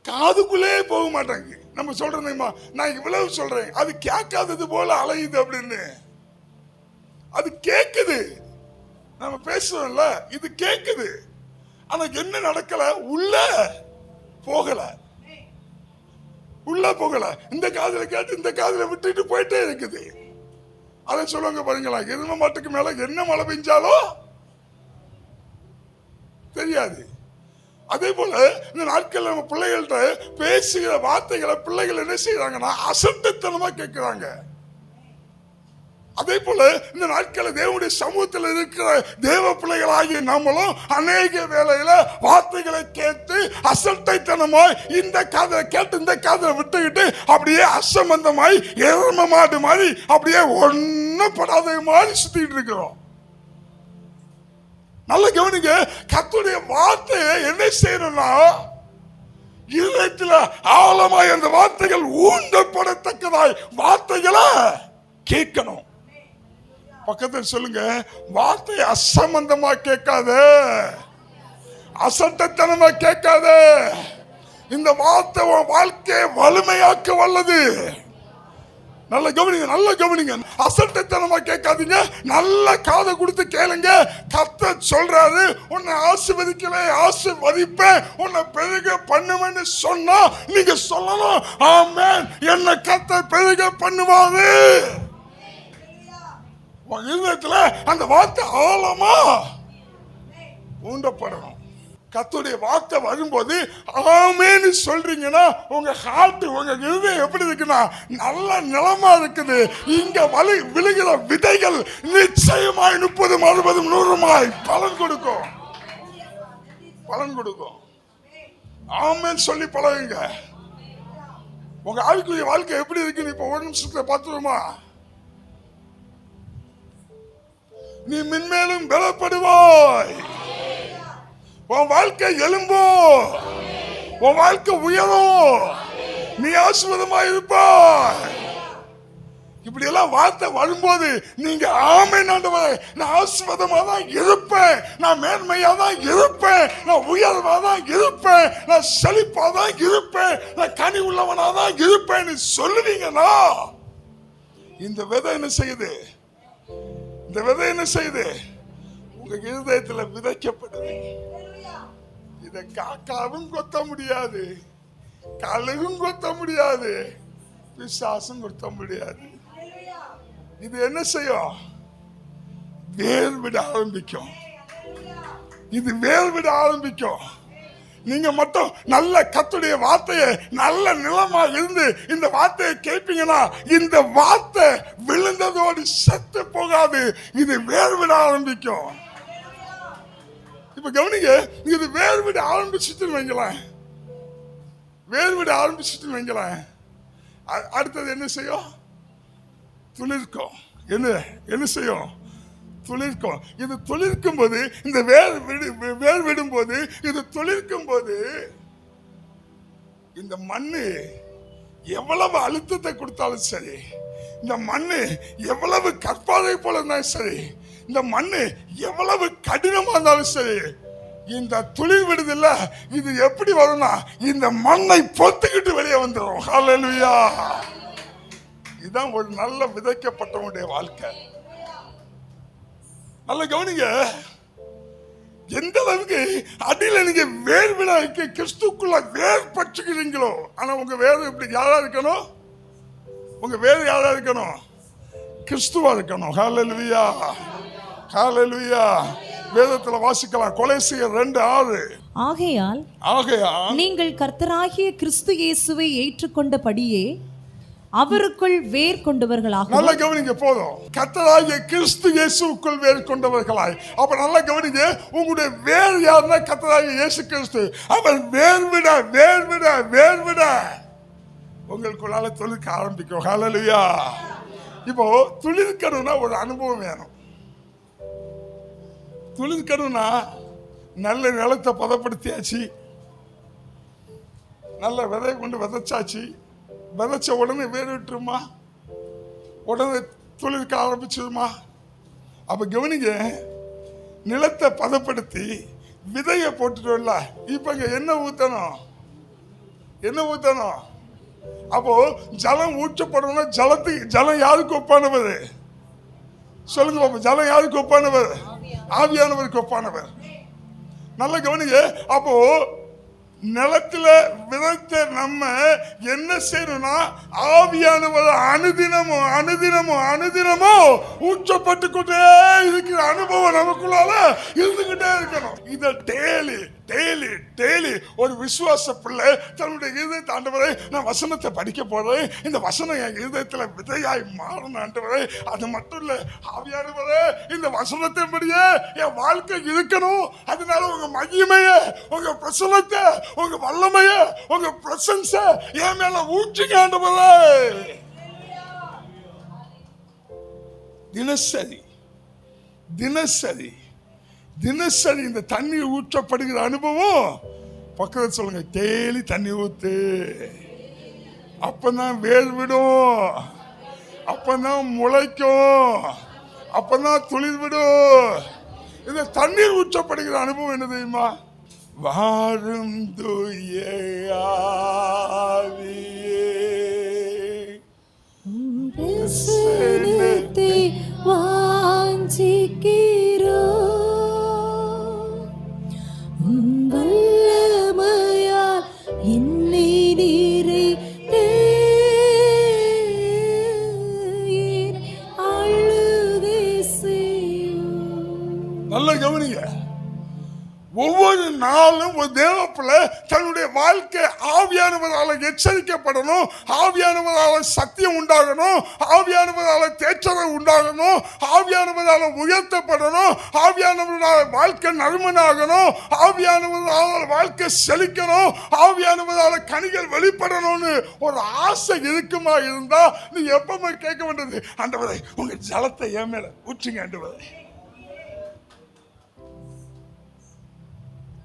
காதுக்குள்ளே போக மாட்டாங்க. நம்ம சொல்றேன்மா, நான் இவ்வளவு சொல்றேன், அது கேட்காதது போல அலையுது அப்படின்னு. அது கேக்குது, நம்ம பேசுறோம்ல, இது கேக்குது. ஆனா என்ன நடக்கல, உள்ள போகல. இந்த காதுல கேட்டு இந்த காதுல விட்டுட்டு போயிட்டே இருக்குது. அதை சொல்லுவாங்க பாருங்களா, எருமை மாட்டுக்கு மேல என்ன மழை பெஞ்சாலும் தெரியாது. அதே போல இந்த நாட்கள் நம்ம பிள்ளைகள்கிட்ட பேசுகிற வார்த்தைகளை பிள்ளைகள் என்ன செய்யறாங்கன்னா அசட்டத்தனமா கேட்கிறாங்க. அதே போல இந்த நாட்கள தேவனுடைய சமூகத்தில் இருக்கிற தேவ பிள்ளைகளாகிய நம்மளும் அநேக வேளையில வார்த்தைகளை கேட்டு அசட்டைத்தனமாய் இந்த காதலை கேட்டு இந்த காதலை விட்டுக்கிட்டு அப்படியே அசம்பந்தமாய் எருமை மாடு மாதிரி அப்படியே ஒன்னும் படாத மாதிரி சுத்திட்டு இருக்கிறோம். நல்ல கவனிங்க, கர்த்தருடைய வார்த்தையை என்ன செய்யணும்னா இதயத்தில் ஆழமாய் அந்த வார்த்தைகள் ஊண்டப்படத்தக்கதாய் வார்த்தைகளை கேட்கணும். பக்கத்தில் சொல்லுங்க, வார்த்தை அசம்பந்தமா கேட்காத, அசட்டத்தனமா கேட்காத. இந்த வார்த்தை உன் வாழ்க்கையை வலிமையாக்க வல்லது. நல்ல கவனிங்க. அசட்டத்தனமா கேட்காதீங்க, நல்ல காதை கொடுத்து கேளுங்க. கர்த்தர் சொல்றாரு, உன்னை ஆசீர்வதிப்பேன், உன்னை பெருக பண்ணுவேன்னு சொன்னா நீங்க சொல்லணும், ஆமென், என்ன கர்த்தர் பெருக பண்ணுவாரு. இதயத்துல அந்த வார்த்தை ஆழமா ஊண்டப்படணும். கர்த்தருடைய வார்த்தை வரும்போது ஆமென்னு சொல்றீங்கன்னா உங்க ஹார்ட், உங்க இருதயம் எப்படி இருக்குன்னா நல்ல நிலமா இருக்குது. இங்க விழுகிற விதைகள் நிச்சயமாய் 30, 60, 100 பலன் கொடுக்கும். ஆமென்னு சொல்லி பழகுங்க. உங்க ஆவிக்குரிய வாழ்க்கை எப்படி இருக்குன்னு இப்ப ஒரு நிமிஷத்துல பார்த்துருமா. நீ மென்மேலும் பலப்படுவாய், உன் வாழ்க்கை எழும்போ, உன் வாழ்க்கை உயரும், நீ ஆசீர்வாதமாய் இருப்பாய். இப்படி எல்லாம் வார்த்தை வரும்போது நீங்க ஆமென் ஆண்டவரே, நான் ஆசீர்வாதமா தான் இருப்பேன், நான் மேன்மையா தான் இருப்பேன், நான் உயர்வா தான் இருப்பேன், நான் செழிப்பா தான் இருப்பேன், நான் கனி உள்ளவனா தான் இருப்பேன்னு சொல்லுவீங்கன்னா இந்த விதை என்ன செய்யுது? இந்த விதை என்ன செய்யுது? உங்க இருதயத்துல விதைக்கப்படுது. இத காக்காவும் கொத்த முடியாது, கழுகும் கொத்த முடியாது, பிசாசும் கொத்த முடியாது. இது என்ன செய்யும்? வேர் விட ஆரம்பிக்கும். இது வேர் விட ஆரம்பிக்கும். நீங்க மட்டும் நல்ல கர்த்தருடைய வார்த்தையை நல்ல நிலமா இருந்து இந்த வார்த்தையை கேட்பீங்கன்னா இந்த வார்த்தை விழுந்ததோடு செத்து போகாது, இது வேர் விட ஆரம்பிக்கும். இப்ப கவனிங்க, இது வேர் விட ஆரம்பிச்சுட்டு வைங்களேன், வேர் விட ஆரம்பிச்சுட்டு வைங்களேன், அடுத்தது என்ன செய்யும்? துளிர்க்கும். என்ன செய்யும்? துளிர்க்கும். இது துளிர்க்கும் போது, இந்த வேர் விடும் போது, இது துளிர்க்கும் போது இந்த மண்ணு எவ்வளவு அழுத்தத்தை கொடுத்தாலும் சரி, இந்த மண்ணு எவ்வளவு கற்பாறை போல இருந்தாலும் சரி, இந்த மண்ணு எவ்வளவு கடினமா இருந்தாலும் சரி, இந்த துளிர் விடுதில்ல, இது எப்படி வரும்னா இந்த மண்ணை பொத்துக்கிட்டு வெளியே வந்துடும். ஹல்லேலூயா. இதுதான் ஒரு நல்ல விதைக்கப்பட்டவனுடைய வாழ்க்கை. நல்ல கவனிங்க, எந்த அளவுக்கு அடியில நீங்க வேர் விட கிறிஸ்துக்குள்ள வேர் பற்றுகிறீங்களோ, ஆனா உங்க வேர் இப்படி யாரா இருக்கணும்? உங்க வேர் யாரா இருக்கணும்? கிறிஸ்துவா இருக்கணும். ஹல்லேலூயா, ஹல்லேலூயா. வேதத்துல வாசிக்கலாம், கொலோசியர் 2:6. ஆகையால் நீங்கள் கர்த்தராகிய கிறிஸ்து இயேசுவை ஏற்றுக்கொண்டபடியே அவருக்குள் வேர் கொண்டவர்களாக. நல்ல கவனிங்க, போதும். கர்த்தராகிய கிறிஸ்து இயேசுக்குள் வேர் கொண்டவர்களாய். அப்ப நல்ல கவனிங்க, உங்களுடைய வேர் யாருன்னா கர்த்தராகிய இயேசு கிறிஸ்து. அவர் வேர் விட வேர் விட வேர் விட உங்களுக்குள்ளால துளிர்க்க ஆரம்பிக்கும். ஹல்லேலூயா. இப்போ துளிர்க்கணும்னா ஒரு அனுபவம் வேணும். துளிர்க்கணும்னா நல்ல நிலத்தை பதப்படுத்தியாச்சு, நல்ல விதையை கொண்டு விதைச்சாச்சு, விதைச்ச உடனே வேர் விட்டுருமா, உடனே துளிர்க்க ஆரம்பிச்சிருமா? அப்ப கவனிங்க, நிலத்தை பதப்படுத்தி விதையை போட்டுட்டோம்ல, இப்ப இங்க என்ன ஊத்தணும்? என்ன ஊத்தணும்? அப்போ ஜலம் ஊற்றப்படணும்னா ஜலம் யாருக்கு ஒப்பானவர்? சொல்லுங்க பாப்பா, ஜலம் யாருக்கு ஒப்பானவர்? ஆவியானவருக்கு ஒப்பானவர். நல்ல கவனிங்க, அப்போ நிலத்துல விதைத்த நம்ம என்ன செய்யணும்னா ஆவியானவர் அனுதினமும் அனுதினமும் அனுதினமும் ஊற்றப்பட்டு கொண்டே இருக்கிற அனுபவம் நமக்குள்ளால இருந்துகிட்டே இருக்கணும். இத டெய்லி டெய்லி டெய்லி ஒரு விசுவாச பிள்ளை தன்னுடைய இதயத்தை, ஆண்டவரே நான் வசனத்தை படிக்க போறேன், இந்த வசனம் என் இதயத்துல விதையாய் மாறணும் ஆண்டவரே. அது மட்டும் இல்ல ஆவியானவரே, இந்த வசனத்தின்படியே என் வாழ்க்கை இருக்கணும். அதனால உங்க மகிமைய, உங்க பிரசனத்தை, உங்க வல்லமைய, உங்க பிரசன்ஸ என் மேல ஊற்றுங்க ஆண்டவரே. தினசரி தினசரி தினசரி இந்த தண்ணீர் ஊற்றப்படுகிற அனுபவம். பக்கத்தில் சொல்லுங்க, டெய்லி தண்ணி ஊத்து. அப்பதான் வேர் விடும், அப்பதான் முளைக்கும், அப்பதான் துளிர் விடும். இந்த தண்ணீர் ஊற்றப்படுகிற அனுபவம் என்ன தெரியுமா? வாரும் தூய பிரசன்னத்தை வாஞ்சிக்கிறோம், வல்லமையால் என்னை நிறைத்தே ஆளுகை செய்யும். நல்ல கவனிங்க, ஒவ்வொரு நாளும் ஒரு தேவப்பிள்ளை தன்னுடைய வாழ்க்கை ஆவியானவரால் எச்சரிக்கப்படணும், ஆவியானவரால் சத்தியம் உண்டாகணும், ஆவியானவரால் தேற்றலை உண்டாகணும், ஆவியானவரால் உயர்த்தப்படணும், ஆவியானவரால் வாழ்க்கை நறுமனாகணும், ஆவியானவரால் வாழ்க்கை செழிக்கணும், ஆவியானவரால் கனிகள் வெளிப்படணும்னு ஒரு ஆசை இருக்குமா இருந்தா நீ எப்பவுமே கேட்க வேண்டியது, ஆண்டவரே உங்க ஜலத்தை என் மேல ஊற்றுங்க ஆண்டவரே.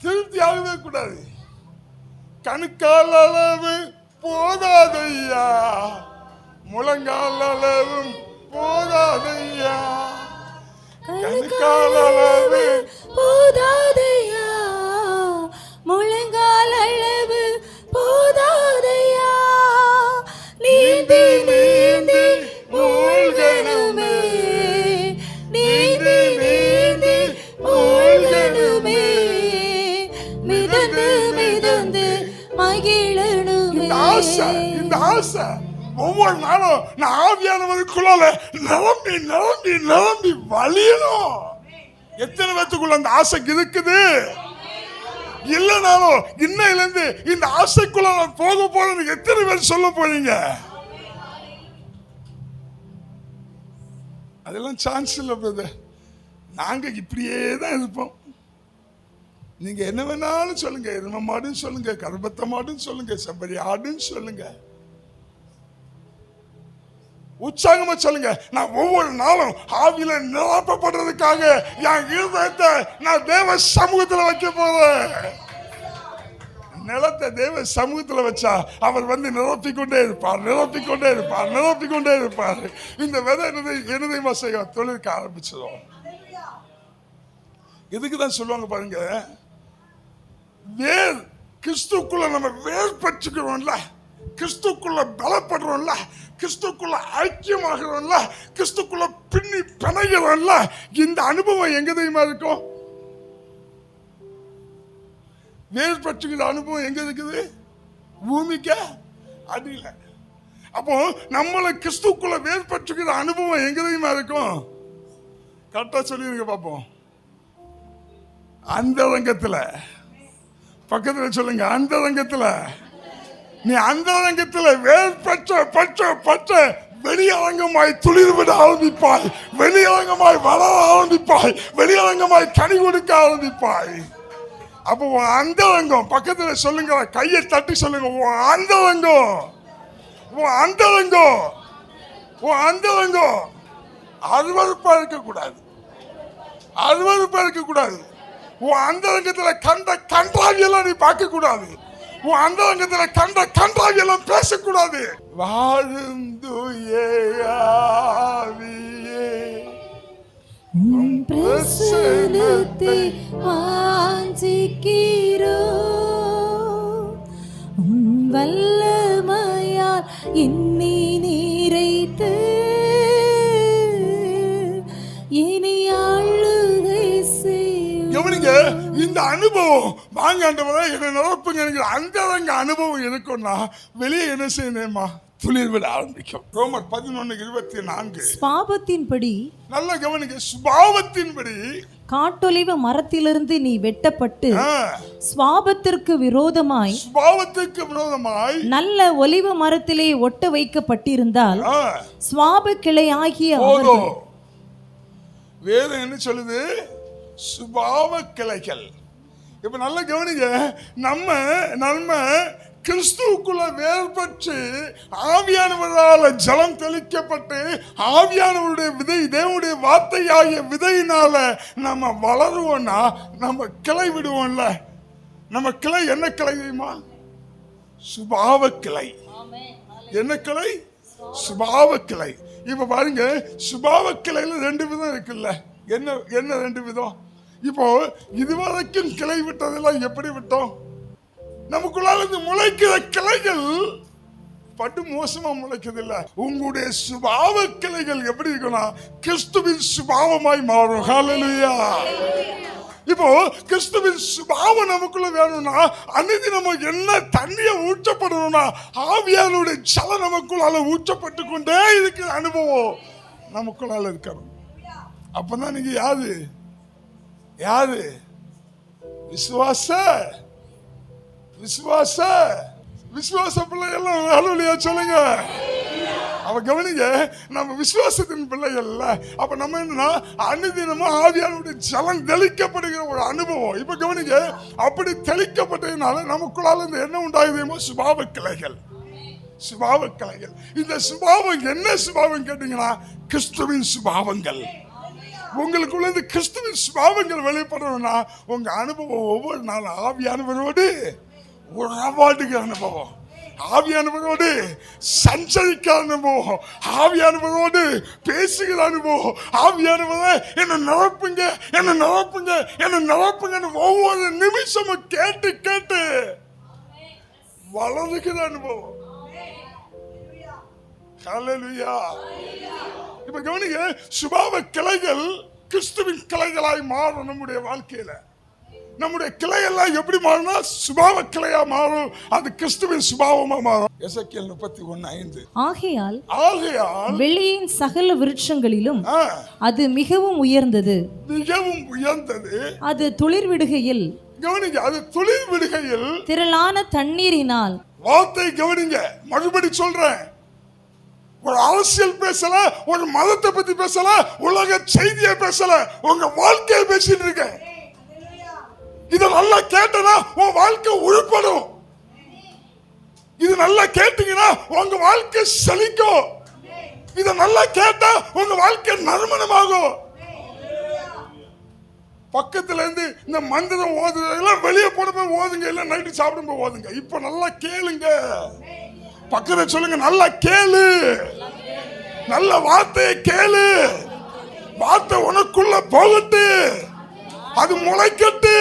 திருப்தி ஆகவே கூடாது. கணுக்கால் அளவு போதாதையா, முழங்கால் அளவும் போதாதையா, கணுக்கால் அளவு போதாதையா, முழங்கால் அளவு போதாதையா, நீந்தி நீந்தி மூழ்கணுமே, நீந்தி நீந்தி மூழ்கணுமே, மிதந்து மிதந்து மகிழணுமே. இந்த ஆசை ஒவ்வொரு நாளும் நான் ஆவியானவருக்குள்ள நிரம்பி நிரம்பி நிரம்பி வழியணும். எத்தனை பேத்துக்குள்ள அந்த ஆசை இருக்குது? இல்லைனாலும் இன்னையில இருந்து இந்த ஆசைக்குள்ள நான் போக போறேன்னு எத்தனை பேர் சொல்ல போறீங்க? அதெல்லாம் சான்ஸ் இல்லை பிரதர். நாங்க இப்படியே தான் இருப்போம். நீங்க என்ன வேணாலும் சொல்லுங்க, எருமை மாடுன்னு சொல்லுங்க, கருபத்த மாடுன்னு சொல்லுங்க, செம்பரி ஆடுன்னு சொல்லுங்க, உற்சாகமா சொல்லுங்க. நான் ஒவ்வொரு நாளும் ஆவியில நிரப்பப்படுறதுக்காக என் இருதயத்தை நான் தேவ சமூகத்துல வைக்க போறேன். நிலத்தை தேவ சமூகத்துல வச்சா அவர் வந்து நிரப்பிக்கொண்டே இருப்பார், நிரப்பிக்கொண்டே இருப்பார், நிரப்பிக்கொண்டே இருப்பார். இந்த விதை என்னதை செய்ய தொழிலுக்கு ஆரம்பிச்சிடும். இதுக்குதான் சொல்லுவாங்க பாருங்க, வேர் கிறிஸ்துக்குள்ள நம்ம வேர் பற்றுக்கிறோம்ல, கிறிஸ்துக்குள்ள பலப்படுறோம்ல, கிறிஸ்துக்குள்ள ஐக்கியமாகிறோம்ல, கிறிஸ்துக்குள்ள பின்னி பிணைகிறோம்ல, இந்த அனுபவம் எங்க தெரியுமா இருக்கும்? வேர் பற்றுகிற அனுபவம் எங்க இருக்குது? பூமிக்கு அடியில. அப்போ நம்மளை கிறிஸ்துக்குள்ள வேர் பற்றுகிற அனுபவம் எங்க தெரியுமா இருக்கும்? கரெக்டா சொல்லிருங்க பாப்போம். அந்த ரங்கத்துல, பக்கத்துல சொல்லுங்க, அந்த ரங்கத்துல. நீ அந்த ரங்கத்துல வேர் பற்ற பற்ற பற்ற வெளியரங்கமாய் துளிர்விட ஆரம்பிப்பாய், வெளியரங்கமாய் வளர ஆரம்பிப்பாய், வெளியரங்கமாய் கனி கொடுக்க ஆரம்பிப்பாய். அப்போ அந்த ரங்கம் பக்கத்துல சொல்லுங்க, கையை தட்டி சொல்லுங்க, அந்த ரங்கம், அந்த ரங்கம், அந்த ரங்கம் அருவருப்பா இருக்கக்கூடாது, அருவருப்பா இருக்கக்கூடாது. அந்த ரங்கத்துல கண்ட கன்றாவியெல்லாம் நீ பார்க்க கூடாது, அந்த ரங்கத்துல கண்ட கன்றாவியெல்லாம் பேசக்கூடாது. வாழும் தூய ஆவியே, உம் பிரசன்னத்தை வாஞ்சிக்கிறோம், உம் வல்லமையால் என்னை நிறைத்து என்னை ஆளுகை செய்யும். கவனிங்க, இந்த அனுபவம் வாங்க ஆண்டவரே என்னை நிரப்புங்க, அந்த அனுபவம் இருக்கும்னா வெளியே என்ன செய்யணுமா? துளிர் விட ஆரம்பிக்கும். ரோமர் 11:24. சுபாவத்தின்படி, நல்ல கவனிங்க, சுபாவத்தின்படி காட்டொலிவ மரத்திலிருந்து நீ வெட்டப்பட்டு சுபாவத்திற்கு விரோதமாய், சுபாவத்திற்கு விரோதமாய் நல்ல ஒலிவ மரத்திலே ஒட்ட வைக்கப்பட்டிருந்தால் சுபாவ கிளையாகிய அவர்கள். வேதம் என்ன சொல்லுது? சுபாவ கிளைகள். இப்ப நல்ல கவனிங்க, நம்ம கிறிஸ்துவுக்குள்ள வேறுபட்டு ஆவியானவரால் ஜலம் தெளிக்கப்பட்டு ஆவியானவருடைய விதை, தேவனுடைய வார்த்தையாகிய விதையினால நம்ம வளருவோம்னா நம்ம கிளை விடுவோம்ல. நம்ம கிளை என்ன கிளை தெரியுமா? சுபாவ கிளை. என்ன கிளை? சுபாவ கிளை. இப்ப பாருங்க, சுபாவ கிளையில 2 விதம் இருக்குல்ல. என்ன 2 விதம்? இப்போ இதுவரைக்கும் கிளை விட்டதெல்லாம் எப்படி விட்டோம்? நமக்குள்ளால இருந்து முளைக்கிற கிளைகள் பட்டு மோசமா முளைக்கிறது இல்ல. உங்களுடைய சுபாவ கிளைகள் எப்படி இருக்குன்னா கிறிஸ்துவின் சுபாவமாய் மாறும். ஹல்லேலூயா. இப்போ கிறிஸ்துவின் சுபாவம் நமக்குள்ள வேணும்னா அன்னைக்கு நம்ம என்ன தண்ணியை ஊற்றப்படணும்னா ஆவியானுடைய ஜல நமக்குள்ளால ஊற்றப்பட்டு கொண்டே இருக்கிற அனுபவம் நமக்குள்ளால இருக்கணும். அப்பதான் நீங்க யாரு விசுவாச பிள்ளைகள் ஹல்லேலூயா சொல்லுங்க. அவ கவனிங்க, நம்ம விசுவாசத்தின் பிள்ளைகள். அப்ப நம்ம என்னன்னா அனுதினமும் ஆவியானுடைய ஜலம் தெளிக்கப்படுகிற ஒரு அனுபவம். இப்ப கவனிங்க, அப்படி தெளிக்கப்பட்டதுனால நமக்குள்ளால இந்த என்ன உண்டாகுதுமோ சுபாவ கிளைகள். சுபாவ கிளைகள். இந்த சுபாவம் என்ன சுபாவம் கேட்டீங்கன்னா கிறிஸ்துவின் சுபாவங்கள். உங்களுக்குள்ள இந்த கிறிஸ்துவின் சுபாவங்கள் வெளிப்படணும்னா உங்க அனுபவம் ஒவ்வொரு நாளும் ஆவியானவரோடு உறவாடுகிற அனுபவம். ஆவியானவரோடு சஞ்சரிக்கிற அனுபவம், ஆவியானவரோடு பேசுகிற அனுபவம், ஆவியானவரே என்ன நிரப்புங்க, என்ன நிரப்புங்க, என்ன நிரப்புங்கன்னு ஒவ்வொரு நிமிஷமும் கேட்டு கேட்டு வளருகிற அனுபவம். ஹல்லேலூயா. இப்ப கவனிங்க, சுபாவ கிளைகள் கிறிஸ்துவின் கிளைகளாய் மாறும். நம்முடைய வாழ்க்கையில நம்முடைய கிளையெல்லாம் எப்படி மாறும்னா சுபாவ கிளையா மாறும், அது கிறிஸ்துவின் சுபாவமா மாறும். எசேக்கியேல் 31:5. ஆகையால் வெளியின் சகல விருட்சங்களிலும் அது மிகவும் உயர்ந்தது, மிகவும் உயர்ந்தது. அது துளிர் விடுகையில், கவனிங்க, அது துளிர் விடுகையில் திரளான தண்ணீரினால். வார்த்தை கவனிங்க, மறுபடி சொல்றேன். ஒரு அரசியல் பேசல, ஒரு மதத்தை பத்தி பேசல, உலக செய்தியை பேசல, உங்க வாழ்க்கையை பேசிட்டு இருக்க. இத நல்லா கேட்டனா உன் வாழ்க்கை உருப்படும். இது நல்லா கேட்டீங்கன்னா உங்க வாழ்க்கை செழிக்கும். இத நல்லா கேட்டா உங்க வாழ்க்கை நறுமணமாகும். பக்கத்துல இருந்து இந்த மந்திரம் ஓதுறதெல்லாம் வெளியே போடும்போது ஓதுங்க, இல்ல நைட்டு சாப்பிடும்போது ஓதுங்க. இப்ப நல்லா கேளுங்க. பக்கத்துல சொல்லுங்க, நல்லா கேளு, நல்ல வார்த்தையை கேளு. வார்த்தை உனக்குள்ள போகட்டு, அது முளைக்கட்டு,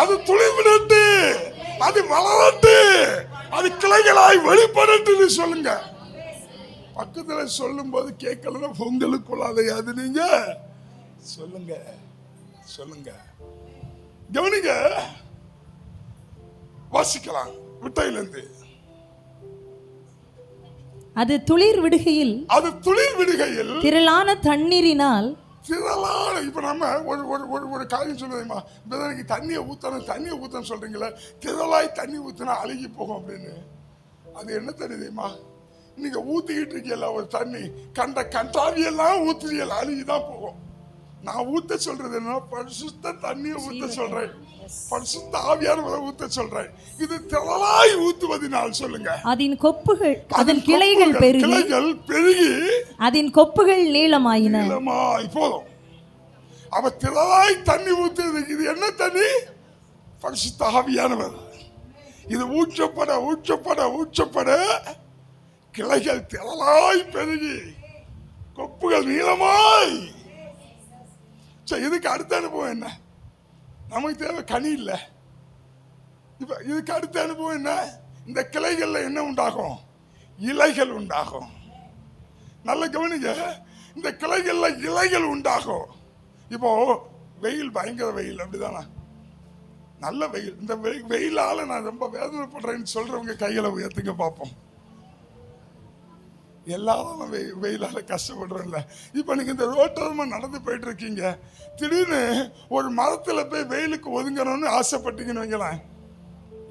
அது துளிர்விடட்டு, அது வளரட்டு, அது கிளைகளாய் வெளிப்படட்டு சொல்லுங்க. பக்கத்துல சொல்லும் போது கேட்கல பொங்கலுக்குள்ளாத அது நீங்க சொல்லுங்க, சொல்லுங்க. கவனிங்க, வாசிக்கலாம் விட்டையிலிருந்து. அது துளிர் விடுகையில், அது துளிர் விடுகையில் திரளான தண்ணீரினால். திரளான, இப்ப நம்ம ஒரு ஒரு ஒரு காரியம் சொல்லுதேமா, இப்ப தண்ணியை ஊத்தணும் சொல்றீங்களே, திரளாய் தண்ணி ஊத்தினா அழுகி போகும் அப்படின்னு. அது என்ன தெரியுமா, நீங்க ஊத்திக்கிட்டு இருக்கீங்களா ஒரு தண்ணி, கண்ட கண்டாவியெல்லாம் ஊத்துறீங்களா, அழுகிதான் போகும். நான் ஊத்த சொல்றது என்ன, பரிசுத்த தண்ணியை ஊத்த சொல்றேன், பரிசுத்த ஆவியானவரை ஊத்த சொல்றேன். இது திரளாய் ஊத்துவதினால் சொல்லுங்க, அதன் கொப்புகள், அதன் கிளைகள் பெருகி, அதன் கொப்புகள் நீளமாயின. போதும். அவ திரளாய் தண்ணி ஊத்துறது. இது என்ன தண்ணி? பரிசுத்த ஆவியானவர். இது ஊற்றப்பட ஊற்றப்பட ஊற்றப்பட கிளைகள் திரளாய் பெருகி, கொப்புகள் நீளமாய். இதுக்கு அடுத்த அனுபவம் என்ன? நமக்கு தேவை கனி இல்ல. இப்ப இதுக்கு அடுத்த அனுபவம் என்ன? இந்த கிளைகள்ல என்ன உண்டாகும்? இலைகள் உண்டாகும். நல்ல கவனிங்க, இந்த கிளைகள்ல இலைகள் உண்டாகும். இப்போ வெயில், பயங்கர வெயில், அப்படிதானா? நல்ல வெயில். இந்த வெயிலால நான் ரொம்ப வேதனைப்படுறேன்னு சொல்றவங்க கைகளை உயர்த்துங்க பார்ப்போம். எல்லாரும் வெயிலால கஷ்டப்படுறோம்ல. இப்ப நீங்க இந்த ரோட்டோரமா நடந்து போயிட்டு இருக்கீங்க, திடீர்னு ஒரு மரத்துல போய் வெயிலுக்கு ஒதுங்கணும்னு ஆசைப்பட்டீங்கன்னு வைங்களேன்.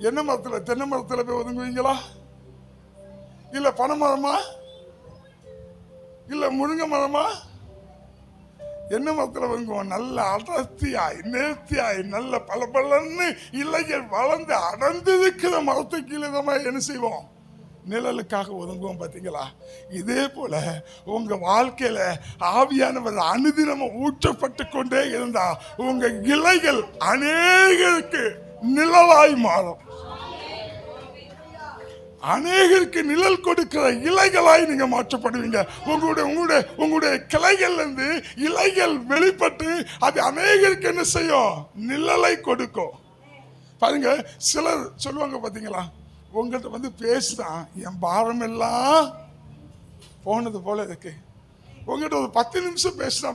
என்ன மரத்துல? தென்னை மரத்துல போய் ஒதுங்குவீங்களா? இல்ல பனை மரமா? இல்ல முருங்கை மரமா? என்ன மரத்துல ஒதுங்குவோம்? நல்ல அடர்த்தியாய் நேர்த்தியாய் நல்ல பலபலன்னு இலைகள் வளர்ந்து அடர்ந்து இருக்கிற மரத்தை கீழே தான் என்ன செய்வோம்? நிழலுக்காக ஒதுங்குவோம். பார்த்தீங்களா? இதே போல உங்க வாழ்க்கையில ஆவியானவர் அனுதினமும் ஊற்றப்பட்டு கொண்டே இருந்தா உங்க இலைகள் அநேகருக்கு நிழலாய் மாறும். அநேகருக்கு நிழல் கொடுக்கிற இலைகளாய் நீங்க மாற்றப்படுவீங்க. உங்களுடைய கிளைகள்ல இருந்து இலைகள் வெளிப்பட்டு அது அநேகருக்கு என்ன செய்யும்? நிழலை கொடுக்கும். பாருங்க, சிலர் சொல்லுவாங்க பாத்தீங்களா, உங்கள்கிட்ட வந்து பேசுனா என் பாரம் எல்லாம் போனது போல இருக்கு. உங்கள்கிட்ட ஒரு 10 நிமிஷம் பேசினா,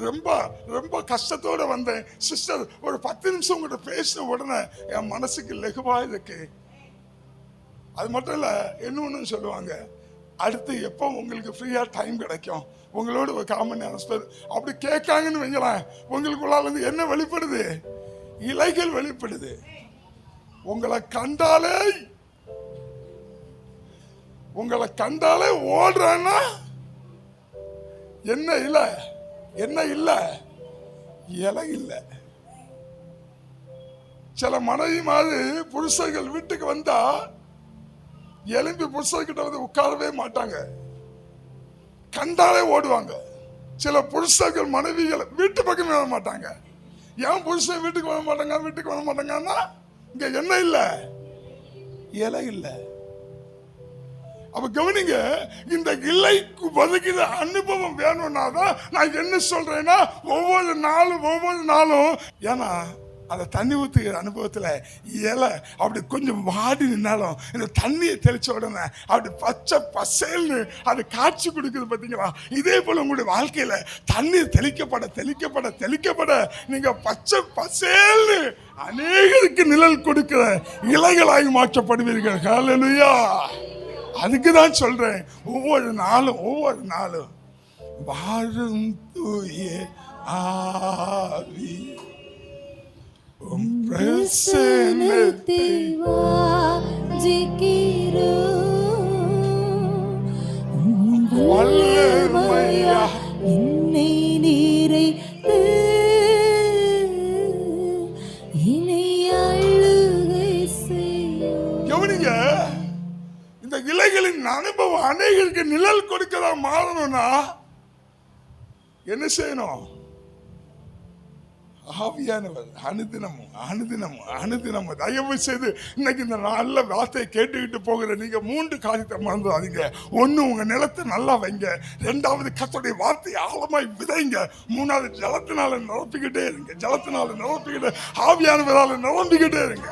ரொம்ப ரொம்ப கஷ்டத்தோட வந்தேன் சிஸ்டர், ஒரு 10 நிமிஷம் உங்கள்கிட்ட பேசின உடனே என் மனசுக்கு லெகுவா இருக்கு. அது மட்டும் இல்ல, இன்னொன்னு சொல்லுவாங்க, அடுத்து எப்போ உங்களுக்கு ஃப்ரீயா டைம் கிடைக்கும், உங்களோட ஒரு காமன் அப்படி கேட்காங்கன்னு வைங்களேன், உங்களுக்குள்ளால இருந்து என்ன வெளிப்படுது? இலைகள் வெளிப்படுது. உங்களை கண்டாலே ஓடுறான்னா என்ன இல்ல, என்ன இல்ல, இலை இல்ல. சில மனைவி மாதிரி புருஷர்கள் வீட்டுக்கு வந்தா எலும்பி புருஷர்கிட்ட வந்து உட்காரவே மாட்டாங்க, கண்டாலே ஓடுவாங்க. சில புருஷர்கள் மனைவிகள் வீட்டு பக்கம் வர மாட்டாங்க. ஏன் புருஷன் வீட்டுக்கு வர மாட்டாங்கன்னா இங்க என்ன இல்ல, இலை இல்ல. அப்ப கவனிங்க, இந்த இலைக்கு வருகிற அனுபவம் வேணும்னா தான் நான் என்ன சொல்றேன்னா, ஒவ்வொரு நாளும் ஏன்னா அந்த தண்ணி ஊற்றுகிற அனுபவத்தில் இலை அப்படி கொஞ்சம் வாடி நின்னாலும் இந்த தண்ணியை தெளிச்ச உடனே அப்படி பச்சை பசேல்னு அது காட்சி கொடுக்குது பார்த்தீங்களா? இதே போல உங்களுடைய வாழ்க்கையில தண்ணீர் தெளிக்கப்பட நீங்க பச்சை பசேல்னு அநேகருக்கு நிழல் கொடுக்கிற இலைகளாகி மாற்றப்படுவீர்கள். ஹல்லேலூயா. அதுக்கு தான் சொல்றேன், ஒவ்வொரு நாளும் வாழும் தூய ஆவி பிரசன்னத்தை வாஞ்சிக்கிறோம். வல்லமையா என்னை நிறைத்து என்னை ஆளுகை செய்யும். கவனிங்க, இந்த இலைகளின் அனுபவம் அநேகருக்கு நிழல் கொடுக்கதா மாறணும்னா என்ன செய்யணும்? ஆவியானவர் அனுதினமும் தயவு செய்து இன்னைக்கு இந்த நல்ல வார்த்தையை கேட்டுக்கிட்டு போகிற நீங்க 3 காரியத்தை மறந்துடாதீங்க. 1, உங்க நிலத்தை நல்லா வைங்க. 2வது, கர்த்தருடைய வார்த்தையை ஆழமாய் விதைங்க. 3வது, ஜலத்தினால நிரப்பிக்கிட்டே இருங்க. ஆவியானவரால நிரம்பிக்கிட்டே இருங்க.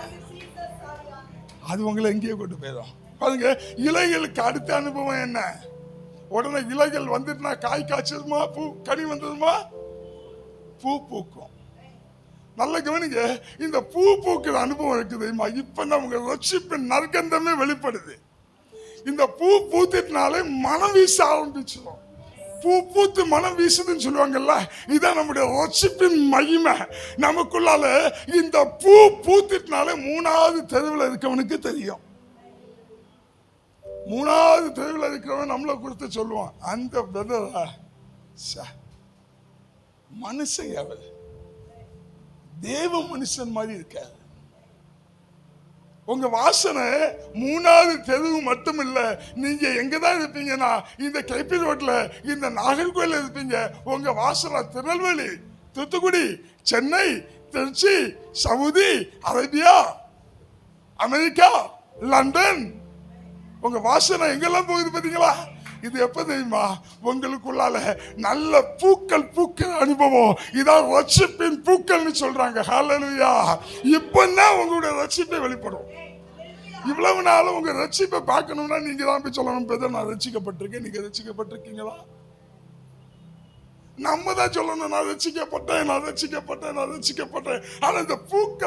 அது உங்களை எங்கேயோ கொண்டு போயிடும். பாருங்க, இலைகளுக்கு அடுத்த அனுபவம் என்ன? உடனே இலைகள் வந்துட்டுனா காய் காய்ச்சதுமா, கனி வந்ததுமா, பூ பூக்கும். நல்ல கவனிங்க, இந்த பூ பூக்கிற அனுபவம் இருக்குது. இப்ப உங்க ரட்சிப்பின் நற்கந்தமே வெளிப்படுது. இந்த பூ பூத்தினாலே மனம் வீச ஆரம்பிச்சிடும். பூ பூத்து மனம் வீசுதுன்னு சொல்லுவாங்கல்ல, இதான் நம்முடைய ரட்சிப்பின் மகிமை. நமக்குள்ளால இந்த பூ பூத்தினாலே 3வது தெருவில் இருக்கவனுக்கு தெரியும். 3வது தெருவில் இருக்கிறவன் நம்மளை கொடுத்து சொல்லுவான், அந்த பிரதரா மனுஷன் அவர் தேவ மனுஷன் மாதிரி இருக்காது. உங்க வாசனை 3வது தெருவு மட்டும் இல்ல. நீங்க எங்கதான் இருப்பீங்கன்னா, இந்த கைப்பி ரோட்ல, இந்த நாகர்கோயில் இருப்பீங்க. உங்க வாசனை Tirunelveli, Thoothukudi, Chennai, Tiruchi, Saudi Arabia, America, London. உங்க வாசனை எங்கெல்லாம் போகுது பாத்தீங்களா? இது எப்ப தெரியுமா? உங்களுக்குள்ளால நல்ல பூக்கள் அனுபவம். இதான் ரட்சிப்பின் பூக்கள்னு சொல்றாங்க. ஹல்லேலூயா. இப்பதான் உங்களுடைய ரட்சிப்பை வெளிப்படும். இவ்வளவு நாளும் உங்க ரட்சிப்பை பார்க்கணும்னா நீங்க தான் போய் சொல்லணும், பிரதர் நான் ரட்சிக்கப்பட்டிருக்கேன். நீங்க ரட்சிக்கப்பட்டிருக்கீங்களா? நம்ம தான் சொல்லணும், நான் ரட்சிக்கப்பட்டேன். ஆனா இந்த பூக்க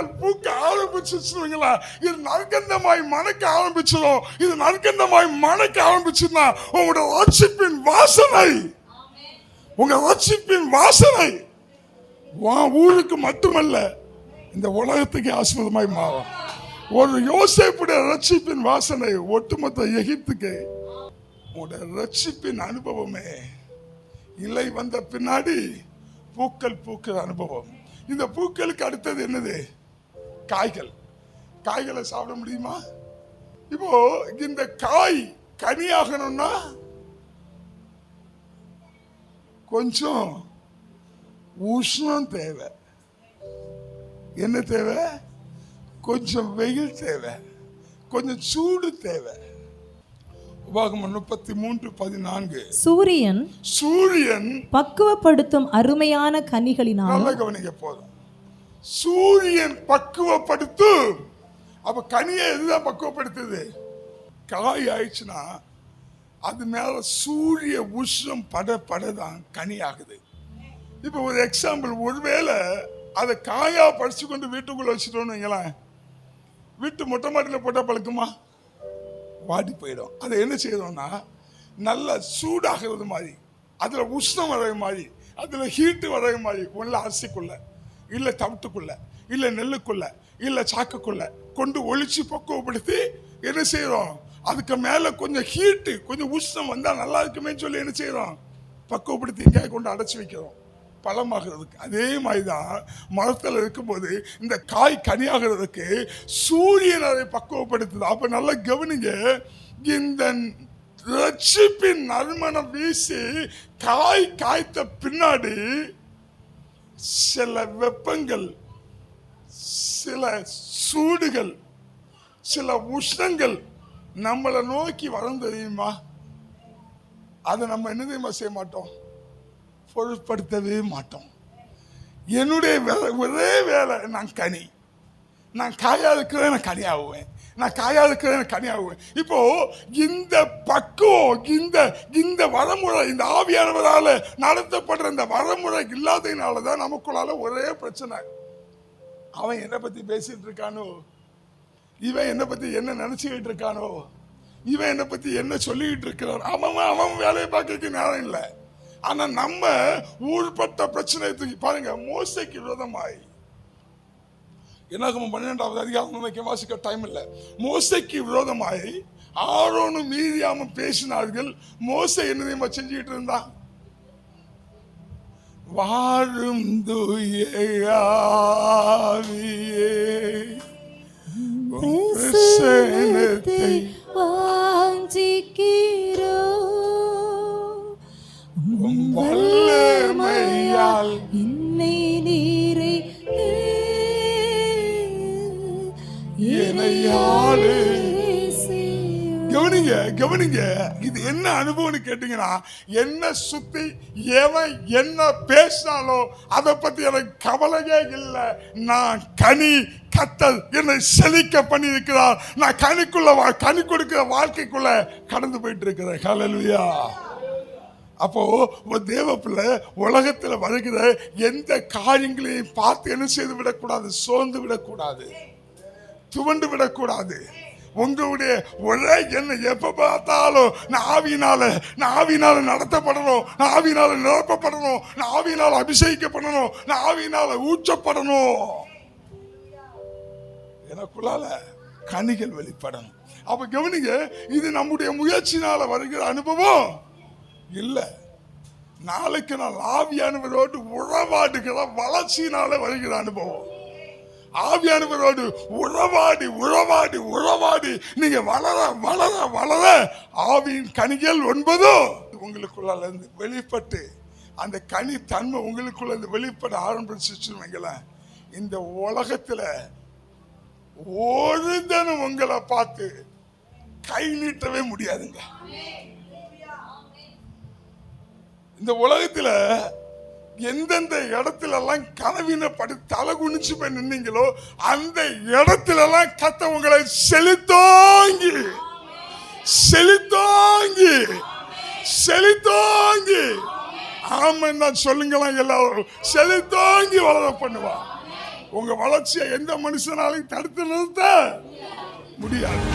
ஆரம்பிச்சுங்களா, இது நற்கந்தமாய் மணக்க ஆரம்பிச்சிடும். இது நற்கந்தமாய் மணக்க ஆரம்பிச்சுன்னா உங்களோட ரட்சிப்பின் வாசனை, உங்க ரட்சிப்பின் வாசனை ஊருக்கு மட்டுமல்ல, இந்த உலகத்துக்கு ஆசீர்வாதமாய் மாறும். ஒரு யோசேப்புடைய ரட்சிப்பின் வாசனை ஒட்டுமொத்த எகிப்துக்கு. உங்களோட ரட்சிப்பின் அனுபவமே இலை வந்த பின்னாடி பூக்கிற அனுபவம். இந்த பூக்களுக்கு அடுத்தது என்னது? காய்களை சாப்பிட முடியுமா? இப்போ இந்த காய் கனியாகணும்னா கொஞ்சம் உஷ்ணம் தேவை. என்ன தேவை? கொஞ்சம் வெயில் தேவை, கொஞ்சம் சூடு தேவை. உபாகமம் 33:14. சூரியன் பக்குவப்படுத்தும் அருமையான கனிகளினால். நல்ல கவனிக்க போதும். சூரியன் பக்குவப்படுத்தும். அப்ப கனியை எதுதான் பக்குவப்படுத்துது? காய் ஆயிடுச்சுன்னா அது மேல சூரிய உஷ்ணம் படதான் கனி ஆகுது. இப்ப ஒரு எக்ஸாம்பிள், ஒருவேளை அதை காயா படிச்சு கொண்டு வீட்டுக்குள்ள வச்சுட்டோம்னு வைங்களேன், வீட்டு மொட்டை மாட்டில போட்டா பழுக்குமா? வாடி போயிடும். அதை என்ன செய்யறோம்னா, நல்லா சூடாகிறது மாதிரி, அதுல உஷ்ணம் வர்றது மாதிரி, அதுல ஹீட்டு வர்றது மாதிரி, ஒன்றும் அரிசிக்குள்ள, இல்ல தவிட்டுக்குள்ள, இல்ல நெல்லுக்குள்ள, இல்ல சாக்குக்குள்ள கொண்டு ஒளிச்சு பக்குவப்படுத்தி என்ன செய்யறோம்? அதுக்கு மேல கொஞ்சம் ஹீட்டு, கொஞ்சம் உஷ்ணம் வந்தா நல்லா இருக்குமே சொல்லி என்ன செய்யறோம்? பக்குவப்படுத்தி இங்கே கொண்டு அடைச்சி வைக்கிறோம் பழமாகிறதுக்கு. அதே மாதிரிதான் மரத்தில் இருக்கும்போது இந்த காய் கனியாகிறதுக்கு சூரியன் அதை பக்குவப்படுத்துது. அப்ப நல்லா கவனிங்க, இந்த ரட்சிப்பின் நறுமணம் வீசி காய் காய்த்த பின்னாடி சில வெப்பங்கள், சில சூடுகள், சில உஷ்ணங்கள் நம்மளை நோக்கி வரும் தெரியுமா, அதை நம்ம என்ன தெரியுமா செய்ய மாட்டோம், பொருட்படுத்தவே மாட்டோம். என்னுடைய ஒரே வேலை, நான் கனி, நான் காயா இருக்கிறேன், நான் கனியாகுவேன், நான் காயா இருக்கிறேன், கனியாகுவேன். இப்போ இந்த பக்குவம், இந்த வரமுறை, இந்த ஆவியானவரால நடத்தப்படுற இந்த வரமுறை இல்லாததுனால தான் நமக்குள்ளால ஒரே பிரச்சனை. அவன் என்னை பத்தி பேசிட்டு இருக்கானோ, இவன் என்னை பத்தி என்ன நினைச்சுக்கிட்டு இருக்கானோ, இவன் என்னை பத்தி என்ன சொல்லிக்கிட்டு இருக்கிறான், அவன் வேலையை பார்க்க நேரம் இல்லை. ஆனா நம்ம ஊழ்பட்ட பிரச்சனை தூக்கி பாருங்க. மோசைக்கு விரோதமாய், என்னாகும் 12வது அதிகாரம் வாசிக்க டைம் இல்லை. மோசைக்கு விரோதமாய் ஆரோனும் மீதியாமும் பேசினார்கள். மோசை என்ன தெரியுமா செஞ்சுக்கிட்டு இருந்தான், வாழும் தூய ஆவியே பிரசன்னத்தை வாஞ்சிக்கிறோம், வல்லமையால் என்னை நீரை இணையாளு. கவனிங்க கவனிங்க, இது என்ன அனுபவம்னு கேட்டீங்கன்னா, என்ன சுத்தி எவன் என்ன பேசினாலோ அதை பத்தி எனக்கு கவலையே இல்லை. நான் கனி, கத்தல் என்னை செழிக்க பண்ணி இருக்கிறார். நான் கனி கொடுக்கிற வாழ்க்கைக்குள்ள கடந்து போயிட்டு இருக்கிறேன். ஹல்லேலூயா. அப்போ ஒரு தேவ பிள்ளை உலகத்துல வருகிற எந்த காரியங்களையும் பார்த்து என்ன செய்து விடக்கூடாது, சோர்ந்து விடக்கூடாது, துவண்டு விடக்கூடாது. உங்களுடைய ஒரே என்ன எப்ப பார்த்தாலும் நான் ஆவியினால நடத்தப்படணும், நான் ஆவியினால நிரப்பப்படணும், நான் ஆவியினால அபிஷேகிக்கப்படணும், நான் ஆவியினால ஊற்றப்படணும், எனக்குள்ளால கனிகள் வெளிப்படணும். அப்ப கவனிங்க, இது நம்முடைய முயற்சினால வருகிற அனுபவம் இல்ல. நாளைக்கு நான் ஆவியானவரோடு உறவாடுகிற வளர்ச்சியினால வருகிற அனுபவம். ஆவியானவரோடு உறவாடி உறவாடி உறவாடி நீங்க வளர வளர வளர ஆவியின் கனிகள் 9 உங்களுக்குள்ள இருந்து வெளிப்பட்டு, அந்த கனி தன்மை உங்களுக்குள்ள இருந்து வெளிப்பட ஆரம்பிச்சுங்களேன், இந்த உலகத்துல ஒரு தினம் உங்களை பார்த்து கை நீட்டவே முடியாதுங்க. இந்த உலகத்துல எந்தெந்த இடத்துல எல்லாம் கனவினப்படி தலை குனிச்சு போய் நின்னீங்களோ அந்த இடத்துல எல்லாம் கத்த உங்களை செழித்தோங்கி செழித்தோங்கி செழித்தோங்கி ஆமாம் தான் சொல்லுங்களாம். எல்லாரும் செழித்தோங்கி வளர பண்ணுவா. உங்க வளர்ச்சியை எந்த மனுஷனாலையும் தடுத்து நிறுத்த முடியாது.